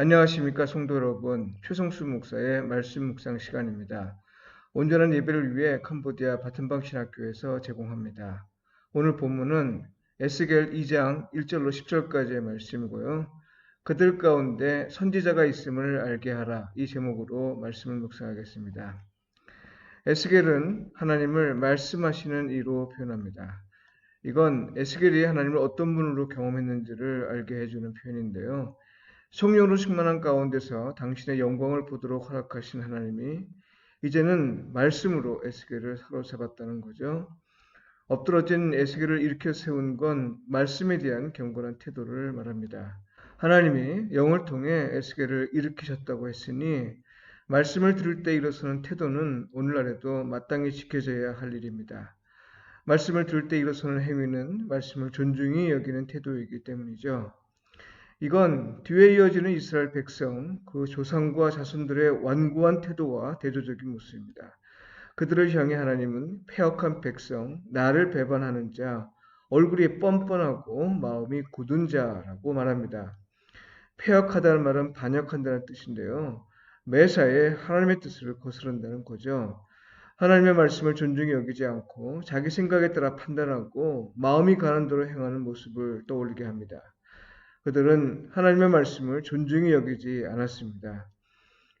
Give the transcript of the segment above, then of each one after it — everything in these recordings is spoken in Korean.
안녕하십니까 성도 여러분. 최성수 목사의 말씀 묵상 시간입니다. 온전한 예배를 위해 캄보디아 바튼방 신학교에서 제공합니다. 오늘 본문은 에스겔 2장 1절로 10절까지의 말씀이고요. 그들 가운데 선지자가 있음을 알게 하라, 이 제목으로 말씀을 묵상하겠습니다. 에스겔은 하나님을 말씀하시는 이로 표현합니다. 이건 에스겔이 하나님을 어떤 분으로 경험했는지를 알게 해주는 표현인데요. 성령으로 충만한 가운데서 당신의 영광을 보도록 허락하신 하나님이 이제는 말씀으로 에스겔을 사로잡았다는 거죠. 엎드러진 에스겔을 일으켜 세운 건 말씀에 대한 경건한 태도를 말합니다. 하나님이 영을 통해 에스겔을 일으키셨다고 했으니 말씀을 들을 때 일어서는 태도는 오늘날에도 마땅히 지켜져야 할 일입니다. 말씀을 들을 때 일어서는 행위는 말씀을 존중히 여기는 태도이기 때문이죠. 이건 뒤에 이어지는 이스라엘 백성, 그 조상과 자손들의 완고한 태도와 대조적인 모습입니다. 그들을 향해 하나님은 패역한 백성, 나를 배반하는 자, 얼굴이 뻔뻔하고 마음이 굳은 자라고 말합니다. 패역하다는 말은 반역한다는 뜻인데요. 매사에 하나님의 뜻을 거스른다는 거죠. 하나님의 말씀을 존중히 여기지 않고 자기 생각에 따라 판단하고 마음이 가는 대로 행하는 모습을 떠올리게 합니다. 그들은 하나님의 말씀을 존중히 여기지 않았습니다.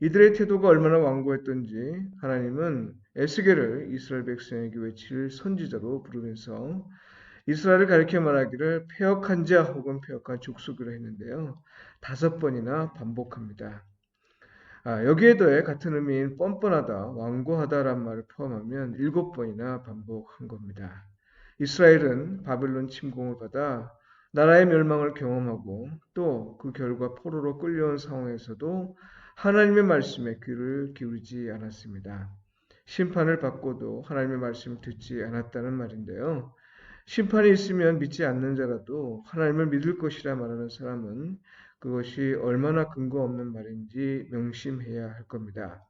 이들의 태도가 얼마나 완고했던지 하나님은 에스겔을 이스라엘 백성에게 외칠 선지자로 부르면서 이스라엘을 가리켜 말하기를 패역한 자 혹은 패역한 족속이라 했는데요. 5번이나 반복합니다. 여기에 더해 같은 의미인 뻔뻔하다, 완고하다란 말을 포함하면 7번이나 반복한 겁니다. 이스라엘은 바벨론 침공을 받아 나라의 멸망을 경험하고 또 그 결과 포로로 끌려온 상황에서도 하나님의 말씀에 귀를 기울이지 않았습니다. 심판을 받고도 하나님의 말씀을 듣지 않았다는 말인데요. 심판이 있으면 믿지 않는 자라도 하나님을 믿을 것이라 말하는 사람은 그것이 얼마나 근거 없는 말인지 명심해야 할 겁니다.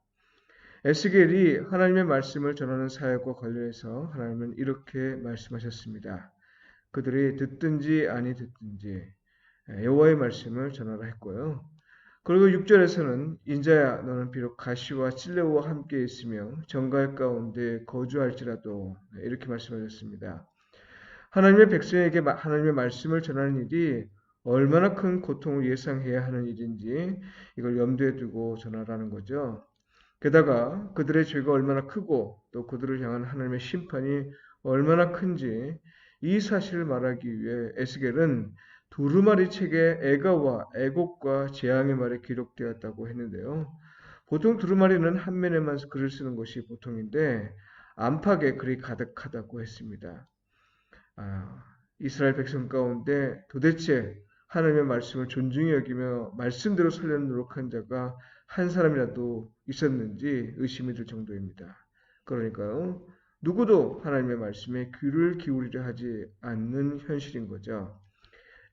에스겔이 하나님의 말씀을 전하는 사역과 관련해서 하나님은 이렇게 말씀하셨습니다. 그들이 듣든지 아니 듣든지 여호와의 말씀을 전하라 했고요. 그리고 6절에서는 인자야 너는 비록 가시와 찔레와 함께 있으며 정갈 가운데 거주할지라도 이렇게 말씀하셨습니다. 하나님의 백성에게 하나님의 말씀을 전하는 일이 얼마나 큰 고통을 예상해야 하는 일인지 이걸 염두에 두고 전하라는 거죠. 게다가 그들의 죄가 얼마나 크고 또 그들을 향한 하나님의 심판이 얼마나 큰지 이 사실을 말하기 위해 에스겔은 두루마리 책에 애가와 애곡과 재앙의 말이 기록되었다고 했는데요. 보통 두루마리는 한 면에만 글을 쓰는 것이 보통인데 안팎에 글이 가득하다고 했습니다. 이스라엘 백성 가운데 도대체 하나님의 말씀을 존중히 여기며 말씀대로 살려는 노력한 자가 한 사람이라도 있었는지 의심이 들 정도입니다. 그러니까요, 누구도 하나님의 말씀에 귀를 기울이려 하지 않는 현실인 거죠.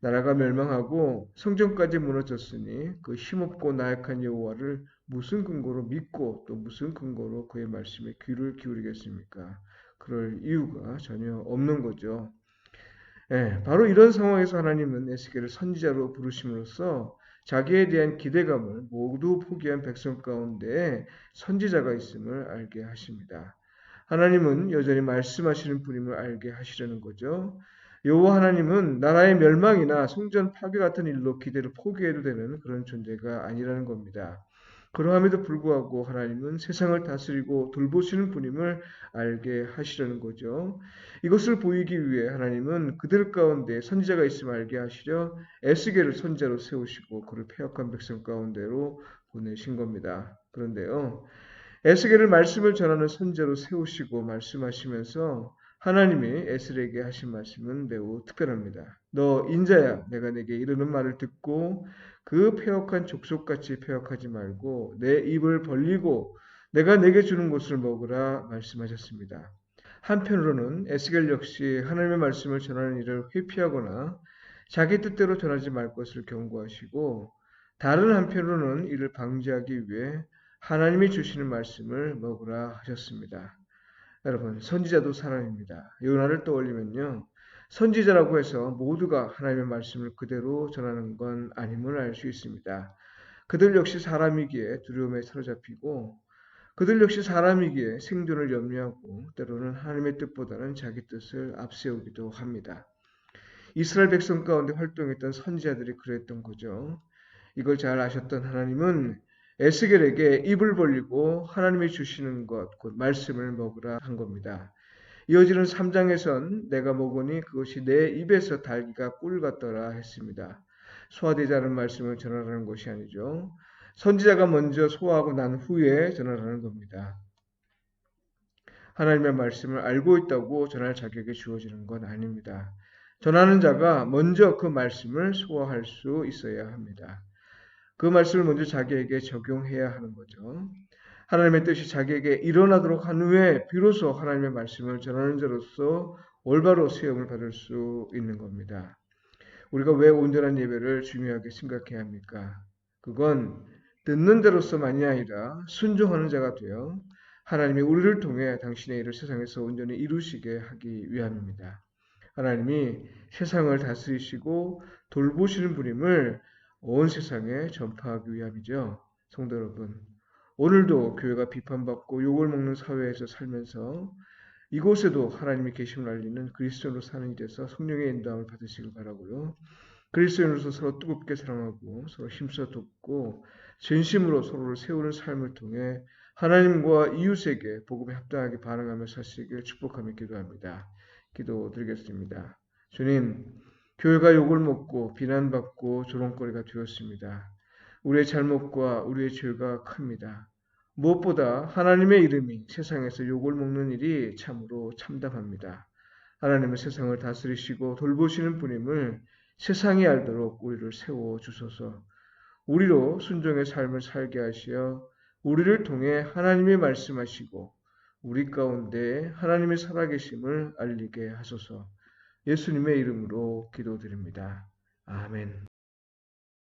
나라가 멸망하고 성전까지 무너졌으니 그 힘없고 나약한 여호와를 무슨 근거로 믿고 또 무슨 근거로 그의 말씀에 귀를 기울이겠습니까? 그럴 이유가 전혀 없는 거죠. 바로 이런 상황에서 하나님은 에스겔을 선지자로 부르심으로써 자기에 대한 기대감을 모두 포기한 백성 가운데 선지자가 있음을 알게 하십니다. 하나님은 여전히 말씀하시는 분임을 알게 하시려는 거죠. 여호와 하나님은 나라의 멸망이나 성전 파괴 같은 일로 기대를 포기해도 되는 그런 존재가 아니라는 겁니다. 그러함에도 불구하고 하나님은 세상을 다스리고 돌보시는 분임을 알게 하시려는 거죠. 이것을 보이기 위해 하나님은 그들 가운데 선지자가 있음을 알게 하시려 에스겔을 선지자로 세우시고 그를 패역한 백성 가운데로 보내신 겁니다. 그런데요, 에스겔을 말씀을 전하는 선지자로 세우시고 말씀하시면서 하나님이 에스겔에게 하신 말씀은 매우 특별합니다. 너 인자야, 내가 내게 이르는 말을 듣고 그 패역한 족속같이 패역하지 말고 내 입을 벌리고 내가 내게 주는 것을 먹으라 말씀하셨습니다. 한편으로는 에스겔 역시 하나님의 말씀을 전하는 일을 회피하거나 자기 뜻대로 전하지 말 것을 경고하시고 다른 한편으로는 이를 방지하기 위해 하나님이 주시는 말씀을 먹으라 하셨습니다. 여러분, 선지자도 사람입니다. 요나를 떠올리면요, 선지자라고 해서 모두가 하나님의 말씀을 그대로 전하는 건 아님을 알 수 있습니다. 그들 역시 사람이기에 두려움에 사로잡히고 그들 역시 사람이기에 생존을 염려하고 때로는 하나님의 뜻보다는 자기 뜻을 앞세우기도 합니다. 이스라엘 백성 가운데 활동했던 선지자들이 그랬던 거죠. 이걸 잘 아셨던 하나님은 에스겔에게 입을 벌리고 하나님이 주시는 것, 곧 말씀을 먹으라 한 겁니다. 이어지는 3장에선 내가 먹으니 그것이 내 입에서 달기가 꿀 같더라 했습니다. 소화되지 않은 말씀을 전하라는 것이 아니죠. 선지자가 먼저 소화하고 난 후에 전하라는 겁니다. 하나님의 말씀을 알고 있다고 전할 자격이 주어지는 건 아닙니다. 전하는 자가 먼저 그 말씀을 소화할 수 있어야 합니다. 그 말씀을 먼저 자기에게 적용해야 하는 거죠. 하나님의 뜻이 자기에게 일어나도록 한 후에 비로소 하나님의 말씀을 전하는 자로서 올바로 세움을 받을 수 있는 겁니다. 우리가 왜 온전한 예배를 중요하게 생각해야 합니까? 그건 듣는 자로서만이 아니라 순종하는 자가 되어 하나님이 우리를 통해 당신의 일을 세상에서 온전히 이루시게 하기 위함입니다. 하나님이 세상을 다스리시고 돌보시는 분임을 온 세상에 전파하기 위함이죠. 성도 여러분, 오늘도 교회가 비판받고 욕을 먹는 사회에서 살면서 이곳에도 하나님이 계심을 알리는 그리스도인으로 사는 일에서 성령의 인도함을 받으시길 바라고요. 그리스도인으로서 서로 뜨겁게 사랑하고 서로 힘써 돕고 진심으로 서로를 세우는 삶을 통해 하나님과 이웃에게 복음에 합당하게 반응하며 사시길 축복하며 기도합니다. 기도드리겠습니다. 주님, 교회가 욕을 먹고 비난받고 조롱거리가 되었습니다. 우리의 잘못과 우리의 죄가 큽니다. 무엇보다 하나님의 이름이 세상에서 욕을 먹는 일이 참으로 참담합니다. 하나님은 세상을 다스리시고 돌보시는 분임을 세상이 알도록 우리를 세워주소서. 우리로 순종의 삶을 살게 하시어 우리를 통해 하나님이 말씀하시고 우리 가운데 하나님의 살아계심을 알리게 하소서. 예수님의 이름으로 기도드립니다. 아멘.